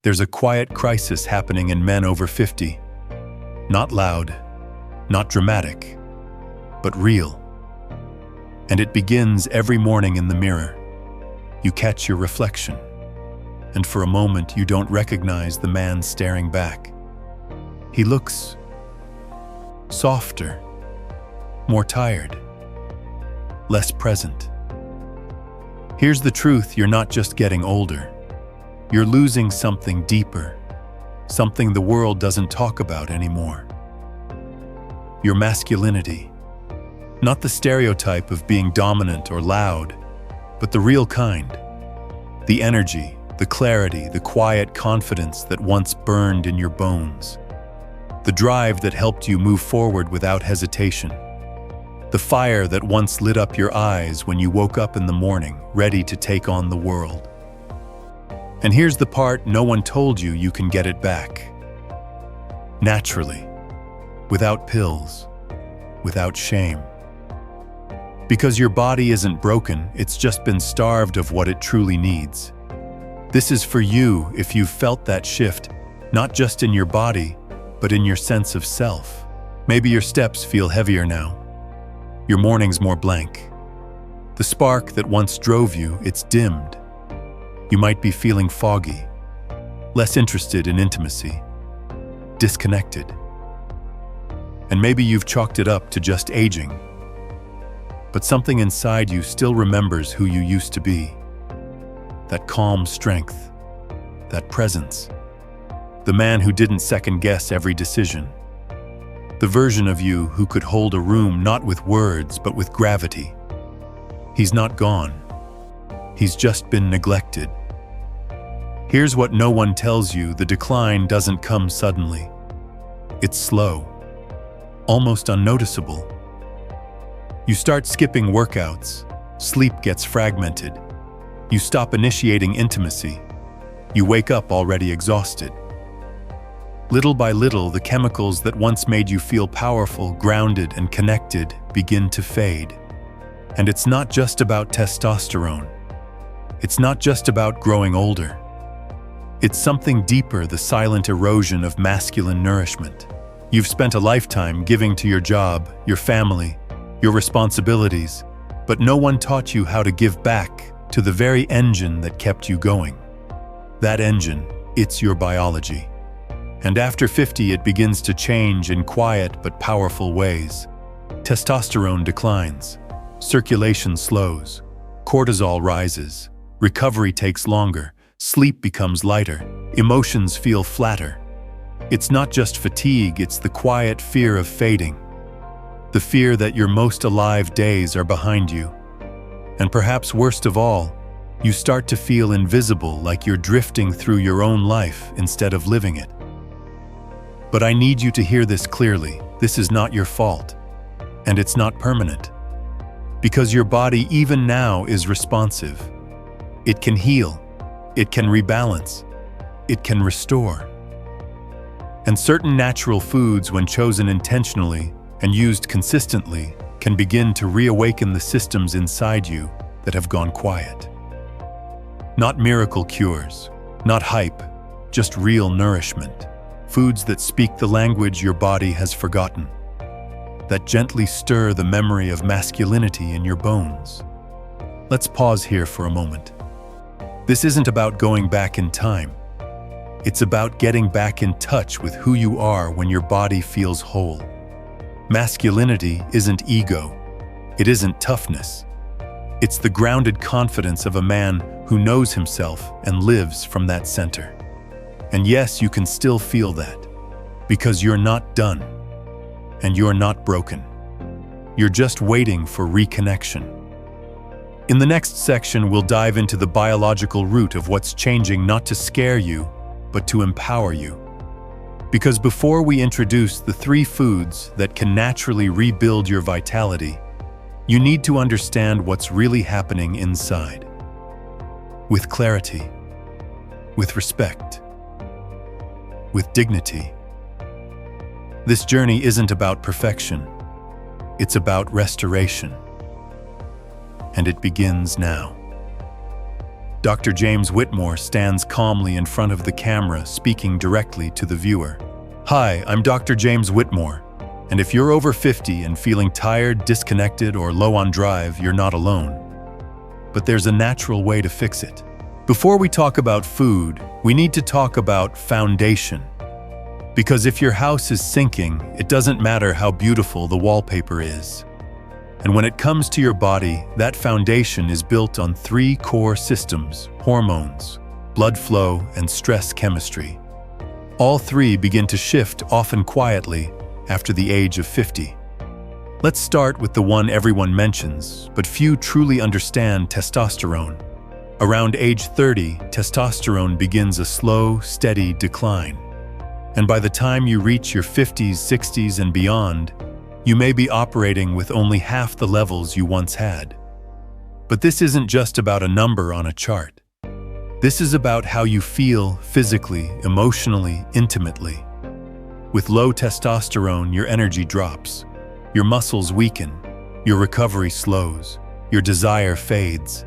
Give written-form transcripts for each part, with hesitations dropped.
There's a quiet crisis happening in men over 50. Not loud, not dramatic, but real. And it begins every morning in the mirror. You catch your reflection, and for a moment you don't recognize the man staring back. He looks softer, more tired, less present. Here's the truth: you're not just getting older. You're losing something deeper, something the world doesn't talk about anymore. Your masculinity. Not the stereotype of being dominant or loud, but the real kind. The energy, the clarity, the quiet confidence that once burned in your bones. The drive that helped you move forward without hesitation. The fire that once lit up your eyes when you woke up in the morning, ready to take on the world. And here's the part no one told you: you can get it back. Naturally, without pills, without shame. Because your body isn't broken, it's just been starved of what it truly needs. This is for you if you've felt that shift, not just in your body, but in your sense of self. Maybe your steps feel heavier now. Your mornings more blank. The spark that once drove you, it's dimmed. You might be feeling foggy, less interested in intimacy, disconnected. And maybe you've chalked it up to just aging. But something inside you still remembers who you used to be. That calm strength, that presence. The man who didn't second-guess every decision. The version of you who could hold a room not with words but with gravity. He's not gone. He's just been neglected. Here's what no one tells you: the decline doesn't come suddenly. It's slow, almost unnoticeable. You start skipping workouts, sleep gets fragmented. You stop initiating intimacy. You wake up already exhausted. Little by little, the chemicals that once made you feel powerful, grounded, and connected begin to fade. And it's not just about testosterone. It's not just about growing older. It's something deeper: the silent erosion of masculine nourishment. You've spent a lifetime giving to your job, your family, your responsibilities, but no one taught you how to give back to the very engine that kept you going. That engine, it's your biology. And after 50, it begins to change in quiet but powerful ways. Testosterone declines, circulation slows, cortisol rises, recovery takes longer, sleep becomes lighter, emotions feel flatter. It's not just fatigue, it's the quiet fear of fading. The fear that your most alive days are behind you. And perhaps worst of all, you start to feel invisible, like you're drifting through your own life instead of living it. But I need you to hear this clearly: this is not your fault, and it's not permanent. Because your body, even now, is responsive. It can heal, it can rebalance, it can restore. And certain natural foods, when chosen intentionally and used consistently, can begin to reawaken the systems inside you that have gone quiet. Not miracle cures, not hype, just real nourishment. Foods that speak the language your body has forgotten, that gently stir the memory of masculinity in your bones. Let's pause here for a moment. This isn't about going back in time. It's about getting back in touch with who you are when your body feels whole. Masculinity isn't ego. It isn't toughness. It's the grounded confidence of a man who knows himself and lives from that center. And yes, you can still feel that, because you're not done, and you're not broken. You're just waiting for reconnection. In the next section, we'll dive into the biological root of what's changing, not to scare you, but to empower you. Because before we introduce the 3 foods that can naturally rebuild your vitality, you need to understand what's really happening inside. With clarity, with respect, with dignity. This journey isn't about perfection. It's about restoration. And it begins now. Dr. James Whitmore stands calmly in front of the camera, speaking directly to the viewer. Hi, I'm Dr. James Whitmore, and if you're over 50 and feeling tired, disconnected, or low on drive, you're not alone. But there's a natural way to fix it. Before we talk about food, we need to talk about foundation. Because if your house is sinking, it doesn't matter how beautiful the wallpaper is. And when it comes to your body, that foundation is built on 3 core systems: hormones, blood flow, and stress chemistry. All 3 begin to shift, often quietly, after the age of 50. Let's start with the one everyone mentions, but few truly understand: testosterone. Around age 30, testosterone begins a slow, steady decline. And by the time you reach your 50s, 60s, and beyond, you may be operating with only half the levels you once had. But this isn't just about a number on a chart. This is about how you feel physically, emotionally, intimately. With low testosterone, your energy drops, your muscles weaken, your recovery slows, your desire fades.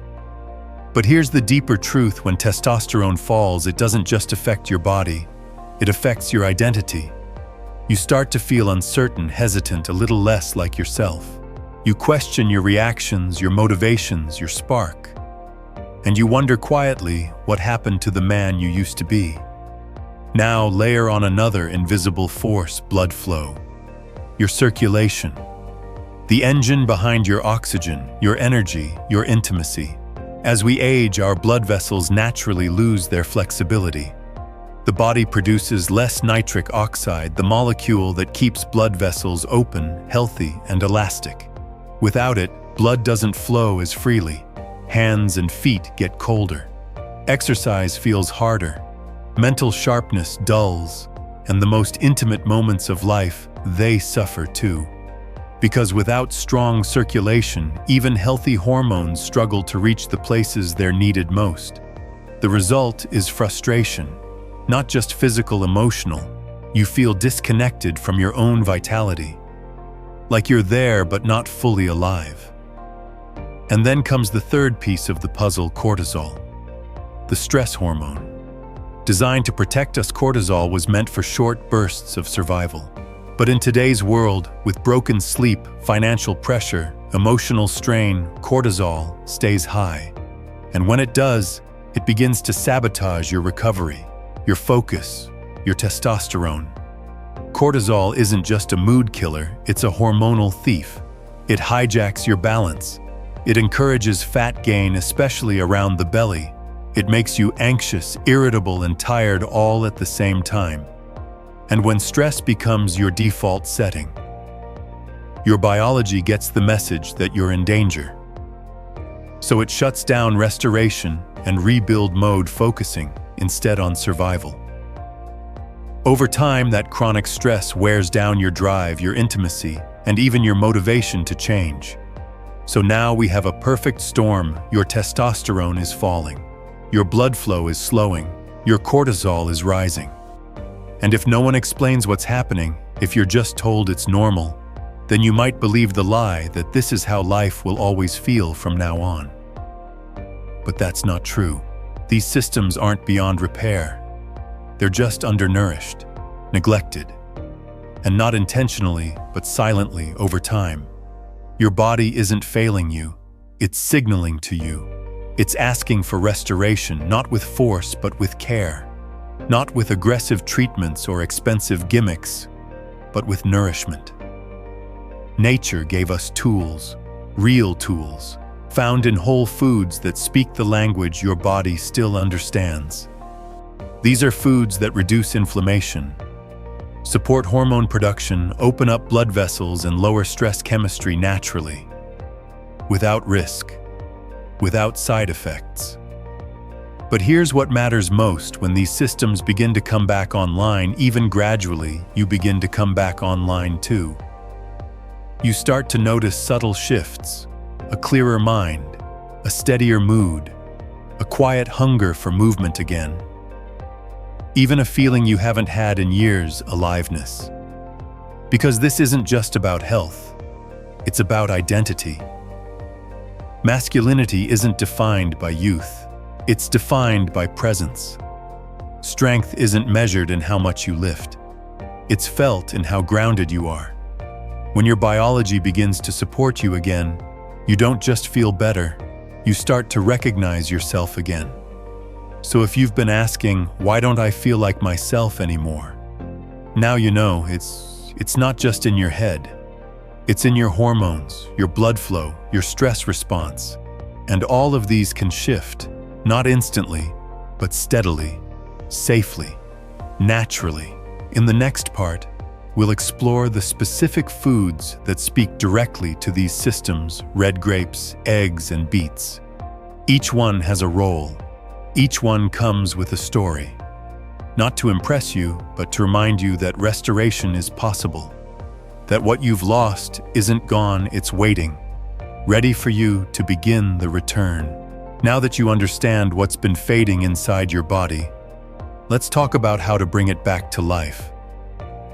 But here's the deeper truth: when testosterone falls, it doesn't just affect your body, it affects your identity. You start to feel uncertain, hesitant, a little less like yourself. You question your reactions, your motivations, your spark. And you wonder quietly what happened to the man you used to be. Now layer on another invisible force: blood flow. Your circulation. The engine behind your oxygen, your energy, your intimacy. As we age, our blood vessels naturally lose their flexibility. The body produces less nitric oxide, the molecule that keeps blood vessels open, healthy, and elastic. Without it, blood doesn't flow as freely. Hands and feet get colder. Exercise feels harder. Mental sharpness dulls, and the most intimate moments of life, they suffer too. Because without strong circulation, even healthy hormones struggle to reach the places they're needed most. The result is frustration. Not just physical, emotional. You feel disconnected from your own vitality. Like you're there but not fully alive. And then comes the third piece of the puzzle: cortisol. The stress hormone. Designed to protect us, cortisol was meant for short bursts of survival. But in today's world, with broken sleep, financial pressure, emotional strain, cortisol stays high. And when it does, it begins to sabotage your recovery, your focus, your testosterone. Cortisol isn't just a mood killer, it's a hormonal thief. It hijacks your balance. It encourages fat gain, especially around the belly. It makes you anxious, irritable, and tired all at the same time. And when stress becomes your default setting, your biology gets the message that you're in danger. So it shuts down restoration and rebuild mode, focusing instead on survival. Over time, that chronic stress wears down your drive, your intimacy, and even your motivation to change. So now we have a perfect storm. Your testosterone is falling. Your blood flow is slowing. Your cortisol is rising. And if no one explains what's happening, if you're just told it's normal, then you might believe the lie that this is how life will always feel from now on. But that's not true. These systems aren't beyond repair. They're just undernourished, neglected, and not intentionally, but silently over time. Your body isn't failing you, it's signaling to you. It's asking for restoration, not with force, but with care. Not with aggressive treatments or expensive gimmicks, but with nourishment. Nature gave us tools, real tools, found in whole foods that speak the language your body still understands. These are foods that reduce inflammation, support hormone production, open up blood vessels, and lower stress chemistry naturally, without risk, without side effects. But here's what matters most: when these systems begin to come back online, even gradually, you begin to come back online too. You start to notice subtle shifts, a clearer mind, a steadier mood, a quiet hunger for movement again. Even a feeling you haven't had in years: aliveness. Because this isn't just about health, it's about identity. Masculinity isn't defined by youth. It's defined by presence. Strength isn't measured in how much you lift. It's felt in how grounded you are. When your biology begins to support you again, you don't just feel better, you start to recognize yourself again. So if you've been asking, why don't I feel like myself anymore? Now you know it's not just in your head. It's in your hormones, your blood flow, your stress response. And all of these can shift, not instantly, but steadily, safely, naturally. In the next part, we'll explore the specific foods that speak directly to these systems: red grapes, eggs, and beets. Each one has a role. Each one comes with a story. Not to impress you, but to remind you that restoration is possible. That what you've lost isn't gone, it's waiting, ready for you to begin the return. Now that you understand what's been fading inside your body, let's talk about how to bring it back to life.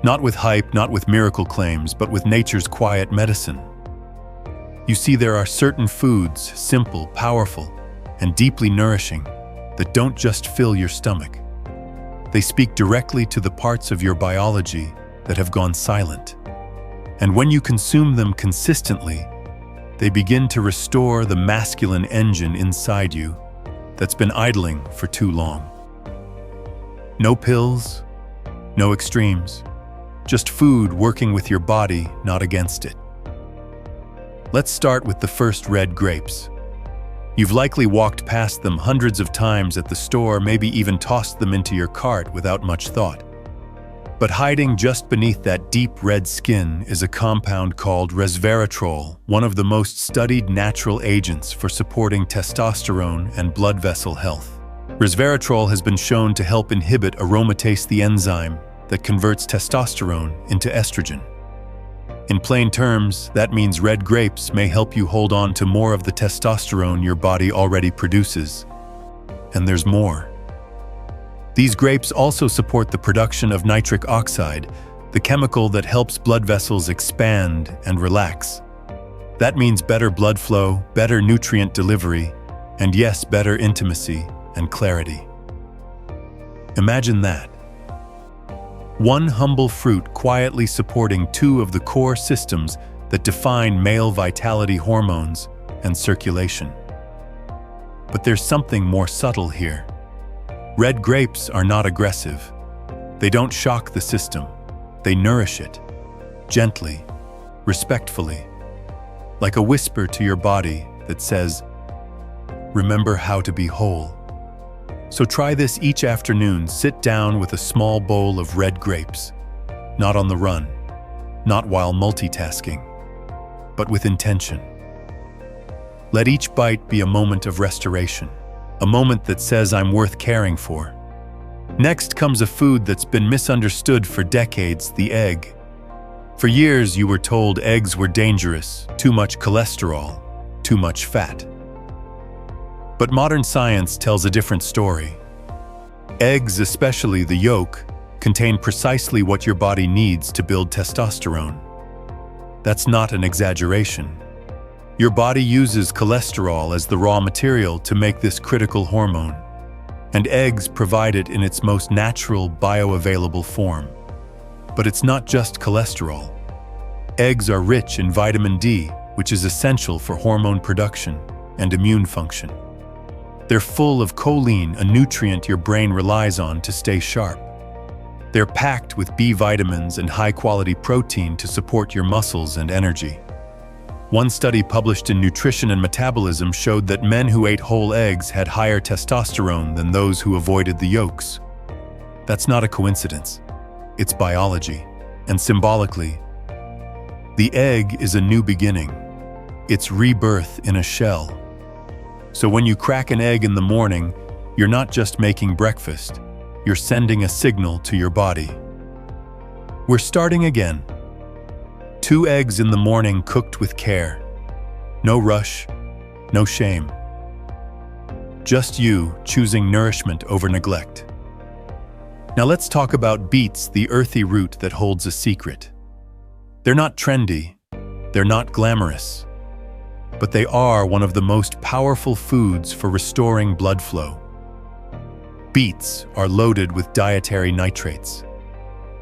Not with hype, not with miracle claims, but with nature's quiet medicine. You see, there are certain foods, simple, powerful, and deeply nourishing, that don't just fill your stomach. They speak directly to the parts of your biology that have gone silent. And when you consume them consistently, they begin to restore the masculine engine inside you that's been idling for too long. No pills, no extremes, just food working with your body, not against it. Let's start with the first red grapes. You've likely walked past them hundreds of times at the store, maybe even tossed them into your cart without much thought. But hiding just beneath that deep red skin is a compound called resveratrol, one of the most studied natural agents for supporting testosterone and blood vessel health. Resveratrol has been shown to help inhibit aromatase, the enzyme that converts testosterone into estrogen. In plain terms, that means red grapes may help you hold on to more of the testosterone your body already produces. And there's more. These grapes also support the production of nitric oxide, the chemical that helps blood vessels expand and relax. That means better blood flow, better nutrient delivery, and yes, better intimacy and clarity. Imagine that. One humble fruit quietly supporting two of the core systems that define male vitality: hormones and circulation. But there's something more subtle here. Red grapes are not aggressive. They don't shock the system. They nourish it, gently, respectfully, like a whisper to your body that says, "Remember how to be whole." So try this each afternoon. Sit down with a small bowl of red grapes, not on the run, not while multitasking, but with intention. Let each bite be a moment of restoration, a moment that says, "I'm worth caring for." Next comes a food that's been misunderstood for decades: the egg. For years, you were told eggs were dangerous, too much cholesterol, too much fat. But modern science tells a different story. Eggs, especially the yolk, contain precisely what your body needs to build testosterone. That's not an exaggeration. Your body uses cholesterol as the raw material to make this critical hormone, and eggs provide it in its most natural, bioavailable form. But it's not just cholesterol. Eggs are rich in vitamin D, which is essential for hormone production and immune function. They're full of choline, a nutrient your brain relies on to stay sharp. They're packed with B vitamins and high-quality protein to support your muscles and energy. One study published in Nutrition and Metabolism showed that men who ate whole eggs had higher testosterone than those who avoided the yolks. That's not a coincidence. It's biology. And symbolically, the egg is a new beginning. It's rebirth in a shell. So when you crack an egg in the morning, you're not just making breakfast, you're sending a signal to your body. We're starting again. 2 eggs in the morning, cooked with care. No rush, no shame. Just you choosing nourishment over neglect. Now let's talk about beets, the earthy root that holds a secret. They're not trendy, they're not glamorous. but they are one of the most powerful foods for restoring blood flow. Beets are loaded with dietary nitrates.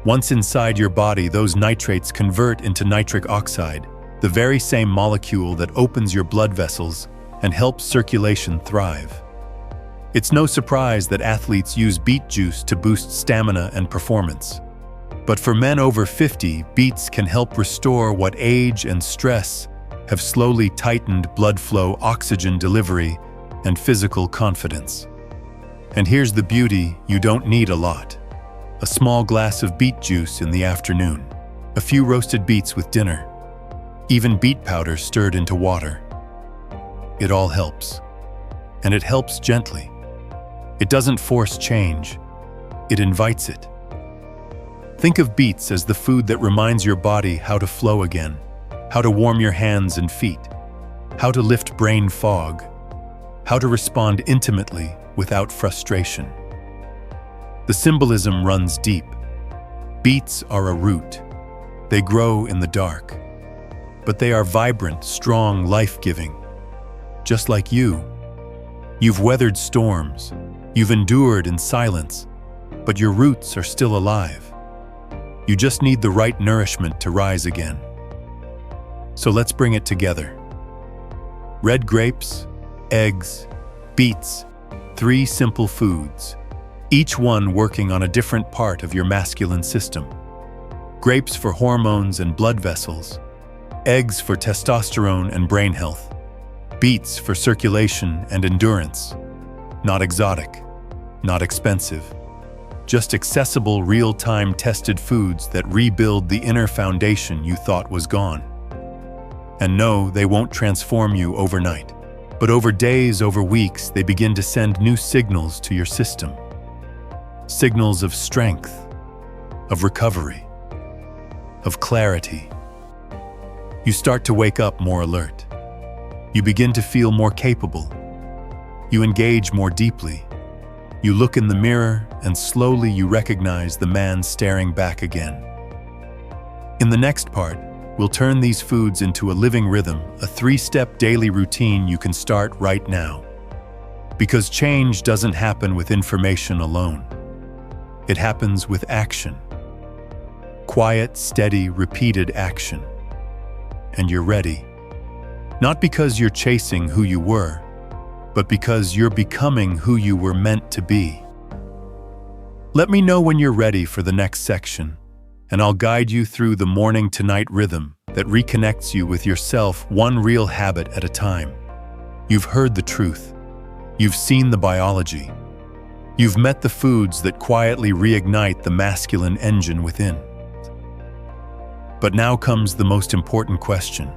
Once inside your body, those nitrates convert into nitric oxide, the very same molecule that opens your blood vessels and helps circulation thrive. It's no surprise that athletes use beet juice to boost stamina and performance. But for men over 50, beets can help restore what age and stress have slowly tightened blood flow, oxygen delivery, and physical confidence. And here's the beauty: you don't need a lot. A small glass of beet juice in the afternoon, a few roasted beets with dinner, even beet powder stirred into water. It all helps. And it helps gently. It doesn't force change. It invites it. Think of beets as the food that reminds your body how to flow again, how to warm your hands and feet, how to lift brain fog, how to respond intimately without frustration. The symbolism runs deep. Beets are a root. They grow in the dark. But they are vibrant, strong, life-giving. Just like you. You've weathered storms. You've endured in silence. But your roots are still alive. You just need the right nourishment to rise again. So let's bring it together. Red grapes, eggs, beets, 3 simple foods, each one working on a different part of your masculine system. Grapes for hormones and blood vessels, eggs for testosterone and brain health, beets for circulation and endurance. Not exotic, not expensive, just accessible, real-time tested foods that rebuild the inner foundation you thought was gone. And no, they won't transform you overnight. But over days, over weeks, they begin to send new signals to your system. Signals of strength, of recovery, of clarity. You start to wake up more alert. You begin to feel more capable. You engage more deeply. You look in the mirror, and slowly you recognize the man staring back again. In the next part, we'll turn these foods into a living rhythm, a 3-step daily routine you can start right now. Because change doesn't happen with information alone. It happens with action. Quiet, steady, repeated action. And you're ready. Not because you're chasing who you were, but because you're becoming who you were meant to be. Let me know when you're ready for the next section, and I'll guide you through the morning to night rhythm that reconnects you with yourself, one real habit at a time. You've heard the truth. You've seen the biology. You've met the foods that quietly reignite the masculine engine within. But now comes the most important question.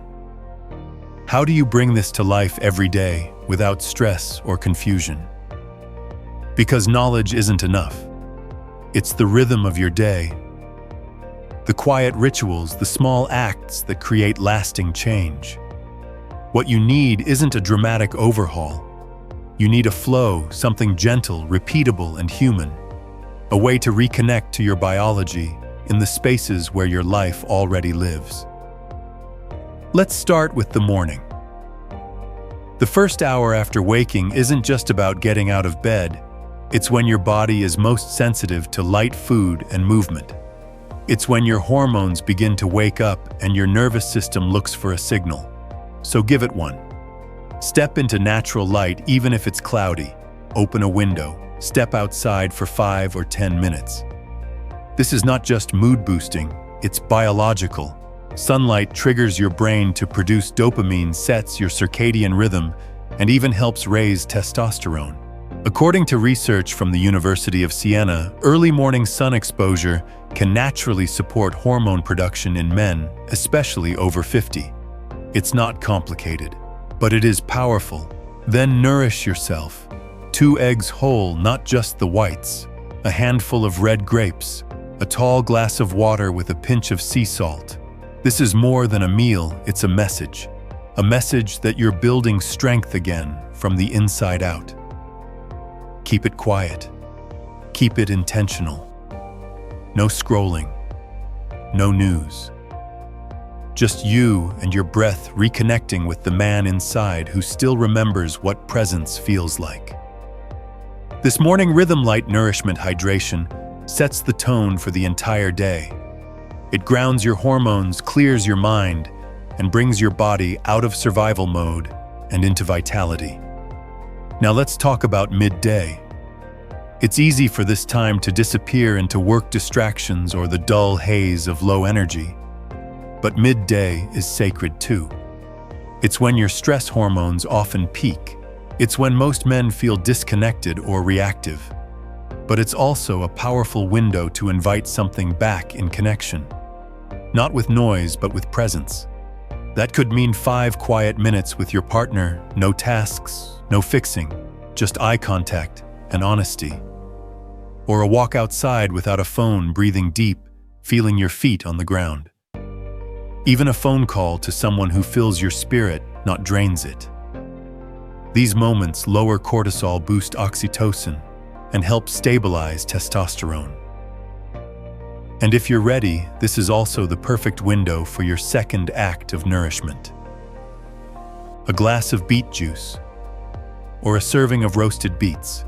How do you bring this to life every day without stress or confusion? Because knowledge isn't enough. It's the rhythm of your day. The quiet rituals, the small acts that create lasting change. What you need isn't a dramatic overhaul. You need a flow, something gentle, repeatable, and human. A way to reconnect to your biology in the spaces where your life already lives. Let's start with the morning. The first hour after waking isn't just about getting out of bed. It's when your body is most sensitive to light, food, and movement. It's when your hormones begin to wake up and your nervous system looks for a signal. So give it one. Step into natural light even if it's cloudy. Open a window. Step outside for 5 or 10 minutes. This is not just mood boosting, it's biological. Sunlight triggers your brain to produce dopamine, sets your circadian rhythm, and even helps raise testosterone. According to research from the University of Siena, early morning sun exposure can naturally support hormone production in men, especially over 50. It's not complicated, but it is powerful. Then nourish yourself. 2 eggs whole, not just the whites. A handful of red grapes. A tall glass of water with a pinch of sea salt. This is more than a meal, it's a message. A message that you're building strength again from the inside out. Keep it quiet. Keep it intentional. No scrolling. No news. Just you and your breath reconnecting with the man inside who still remembers what presence feels like. This morning Rhythm Light Nourishment Hydration sets the tone for the entire day. It grounds your hormones, clears your mind, and brings your body out of survival mode and into vitality. Now let's talk about midday. It's easy for this time to disappear into work distractions or the dull haze of low energy. But midday is sacred too. It's when your stress hormones often peak. It's when most men feel disconnected or reactive. But it's also a powerful window to invite something back in connection. Not with noise, but with presence. That could mean 5 quiet minutes with your partner, no tasks, no fixing, just eye contact and honesty. Or a walk outside without a phone, breathing deep, feeling your feet on the ground. Even a phone call to someone who fills your spirit, not drains it. These moments lower cortisol, boost oxytocin, and help stabilize testosterone. And if you're ready, this is also the perfect window for your second act of nourishment. A glass of beet juice, or a serving of roasted beets.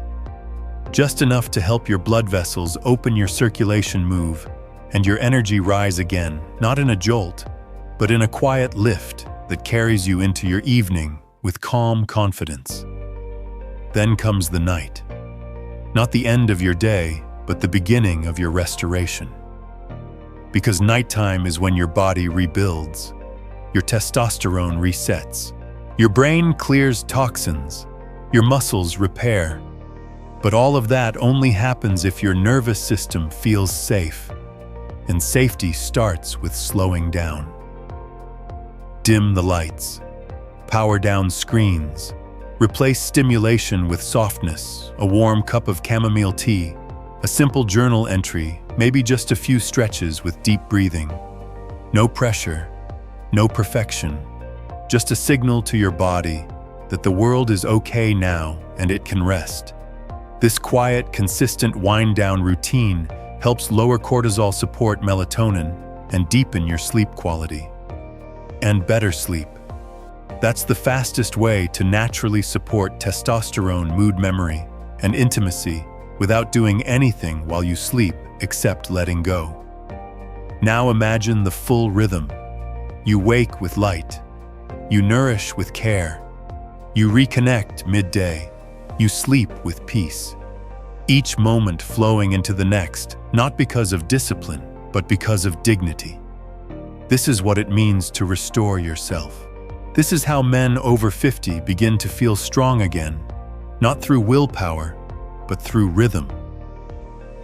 Just enough to help your blood vessels open, your circulation move, and your energy rise again, not in a jolt, but in a quiet lift that carries you into your evening with calm confidence. Then comes the night. Not the end of your day, but the beginning of your restoration. Because nighttime is when your body rebuilds, your testosterone resets, your brain clears toxins, your muscles repair. But all of that only happens if your nervous system feels safe, and safety starts with slowing down. Dim the lights, power down screens, replace stimulation with softness, a warm cup of chamomile tea, a simple journal entry, maybe just a few stretches with deep breathing. No pressure, no perfection, just a signal to your body that the world is okay now and it can rest. This quiet, consistent wind-down routine helps lower cortisol, support melatonin, and deepen your sleep quality. And better sleep. That's the fastest way to naturally support testosterone, mood, memory, and intimacy without doing anything while you sleep except letting go. Now imagine the full rhythm. You wake with light. You nourish with care. You reconnect midday. You sleep with peace. Each moment flowing into the next, not because of discipline, but because of dignity. This is what it means to restore yourself. This is how men over 50 begin to feel strong again, not through willpower, but through rhythm.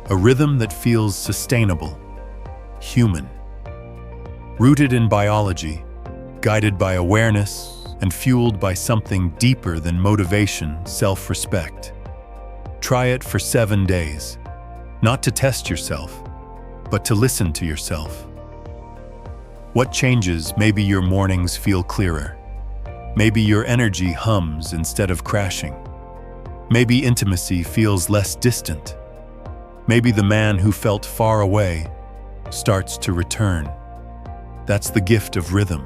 A rhythm that feels sustainable, human, rooted in biology, guided by awareness, and fueled by something deeper than motivation, self-respect. Try it for 7 days, not to test yourself, but to listen to yourself. What changes? Maybe your mornings feel clearer. Maybe your energy hums instead of crashing. Maybe intimacy feels less distant. Maybe the man who felt far away starts to return. That's the gift of rhythm.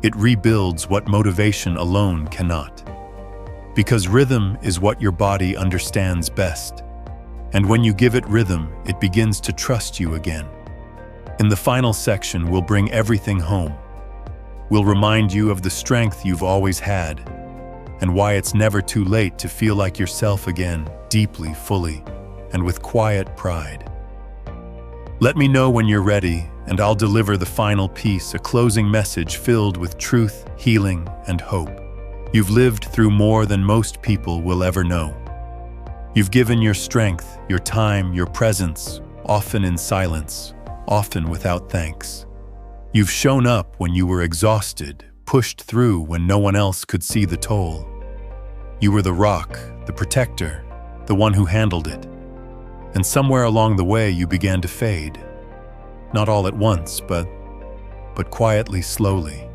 It rebuilds what motivation alone cannot. Because rhythm is what your body understands best. And when you give it rhythm, it begins to trust you again. In the final section, we'll bring everything home. We'll remind you of the strength you've always had and why it's never too late to feel like yourself again, deeply, fully, and with quiet pride. Let me know when you're ready, and I'll deliver the final piece, a closing message filled with truth, healing, and hope. You've lived through more than most people will ever know. You've given your strength, your time, your presence, often in silence, often without thanks. You've shown up when you were exhausted, pushed through when no one else could see the toll. You were the rock, the protector, the one who handled it. And somewhere along the way you began to fade. Not all at once, but quietly, slowly.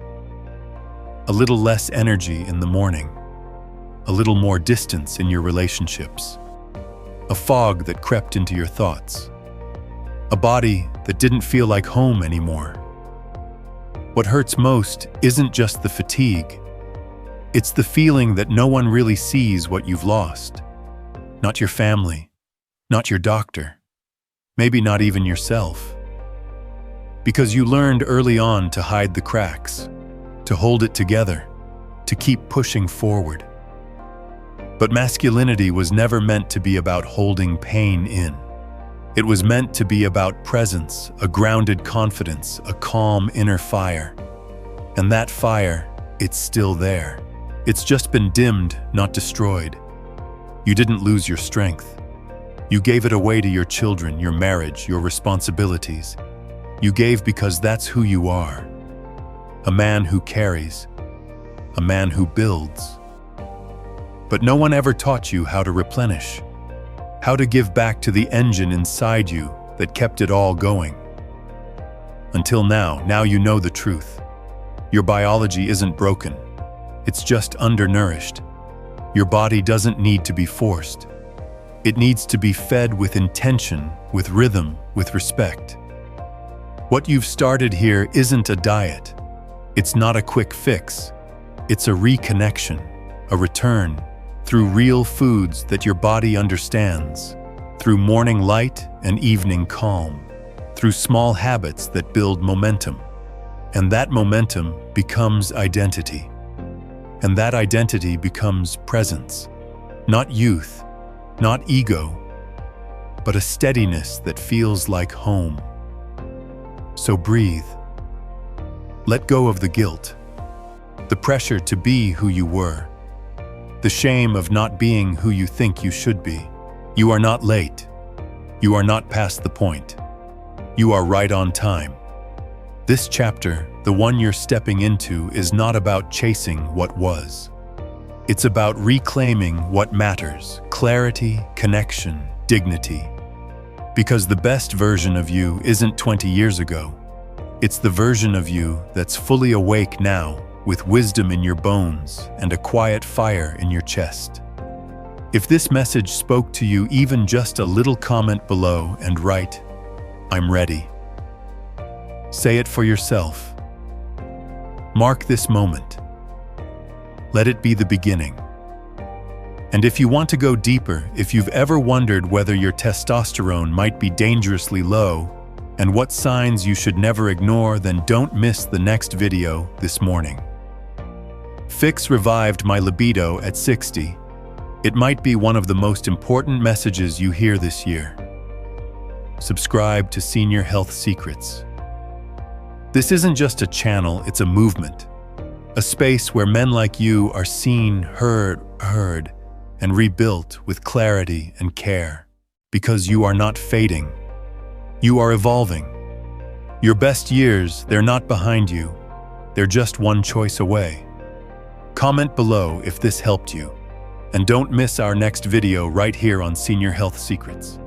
A little less energy in the morning. A little more distance in your relationships. A fog that crept into your thoughts. A body that didn't feel like home anymore. What hurts most isn't just the fatigue. It's the feeling that no one really sees what you've lost. Not your family, not your doctor, maybe not even yourself. Because you learned early on to hide the cracks, to hold it together, to keep pushing forward. But masculinity was never meant to be about holding pain in. It was meant to be about presence, a grounded confidence, a calm inner fire. And that fire, it's still there. It's just been dimmed, not destroyed. You didn't lose your strength. You gave it away to your children, your marriage, your responsibilities. You gave because that's who you are. A man who carries, a man who builds. But no one ever taught you how to replenish, how to give back to the engine inside you that kept it all going. Until now you know the truth. Your biology isn't broken. It's just undernourished. Your body doesn't need to be forced. It needs to be fed with intention, with rhythm, with respect. What you've started here isn't a diet. It's not a quick fix. It's a reconnection, a return, through real foods that your body understands, through morning light and evening calm, through small habits that build momentum. And that momentum becomes identity. And that identity becomes presence. Not youth, not ego, but a steadiness that feels like home. So breathe. Let go of the guilt, the pressure to be who you were, the shame of not being who you think you should be. You are not late. You are not past the point. You are right on time. This chapter, the one you're stepping into, is not about chasing what was. It's about reclaiming what matters: clarity, connection, dignity. Because the best version of you isn't 20 years ago. It's the version of you that's fully awake now, with wisdom in your bones and a quiet fire in your chest. If this message spoke to you, even just a little comment below and write, "I'm ready." Say it for yourself. Mark this moment. Let it be the beginning. And if you want to go deeper, if you've ever wondered whether your testosterone might be dangerously low and what signs you should never ignore, then don't miss the next video this morning. Fix revived my libido at 60. It might be one of the most important messages you hear this year. Subscribe to Senior Health Secrets. This isn't just a channel, it's a movement. A space where men like you are seen, heard, and rebuilt with clarity and care. Because you are not fading. You are evolving. Your best years, they're not behind you. They're just one choice away. Comment below if this helped you. And don't miss our next video right here on Senior Health Secrets.